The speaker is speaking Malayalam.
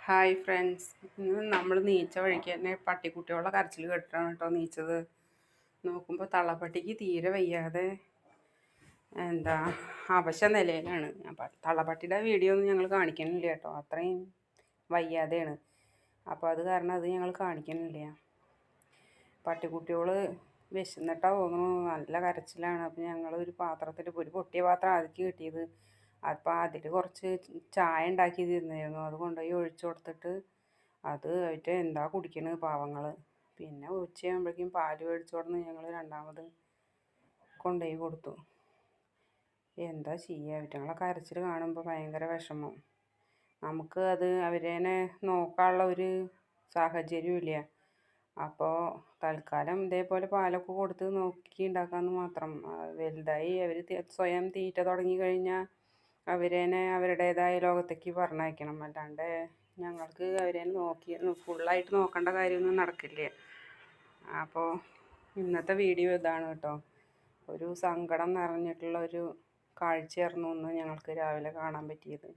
ഹായ് ഫ്രണ്ട്സ്, ഇന്ന് നമ്മൾ നീച്ച വഴിക്ക് തന്നെ പട്ടിക്കുട്ടികളുടെ കരച്ചിൽ കേട്ടിട്ടാണ് കേട്ടോ നീച്ചത്. നോക്കുമ്പോൾ തള്ളപ്പട്ടിക്ക് തീരെ വയ്യാതെ എന്താ അവശ നിലയിലാണ്. തള്ളപ്പട്ടിയുടെ വീഡിയോ ഒന്നും ഞങ്ങൾ കാണിക്കണില്ല കേട്ടോ, അത്രയും വയ്യാതെയാണ്. അപ്പോൾ അത് കാരണം അത് ഞങ്ങൾ കാണിക്കണില്ല. പട്ടിക്കുട്ടികൾ വിശന്നിട്ടാ തോന്നുന്നു, നല്ല കരച്ചിലാണ്. അപ്പോൾ ഞങ്ങൾ ഒരു പാത്രത്തിൽ ഒരു പൊട്ടിയ പാത്രം ആദ്യം കിട്ടിയത്. അപ്പോൾ അതിൽ കുറച്ച് ചായ ഉണ്ടാക്കി തരുന്നായിരുന്നു. അത് കൊണ്ടുപോയി ഒഴിച്ചു കൊടുത്തിട്ട് അത് ആയിട്ട് എന്താ കുടിക്കണത് പാവങ്ങൾ. പിന്നെ ഉച്ചയാകുമ്പോഴേക്കും പാല് മേടിച്ചു കൊടുന്ന് ഞങ്ങൾ രണ്ടാമത് കൊണ്ടുപോയി കൊടുത്തു. എന്താ ചെയ്യുക, അവറ്റങ്ങളെ കരച്ചിൽ കാണുമ്പോൾ ഭയങ്കര വിഷമം. നമുക്ക് അത് അവരേനെ നോക്കാനുള്ള ഒരു സാഹചര്യവും ഇല്ല. അപ്പോൾ തൽക്കാലം ഇതേപോലെ പാലൊക്കെ കൊടുത്ത് നോക്കി ഉണ്ടാക്കാമെന്ന് മാത്രം. വലുതായി അവർ സ്വയം തീറ്റ തുടങ്ങി കഴിഞ്ഞാൽ അവരേനെ അവരുടേതായ ലോകത്തേക്ക് പറഞ്ഞയക്കണം. അല്ലാണ്ട് ഞങ്ങൾക്ക് അവരേനെ ഫുള്ളായിട്ട് നോക്കേണ്ട കാര്യമൊന്നും നടക്കില്ല. അപ്പോൾ ഇന്നത്തെ വീഡിയോ ഇതാണ് കേട്ടോ. ഒരു സങ്കടം നിറഞ്ഞിട്ടുള്ള ഒരു കാഴ്ചയായിരുന്നു ഇന്ന് ഞങ്ങൾക്ക് രാവിലെ കാണാൻ പറ്റിയത്.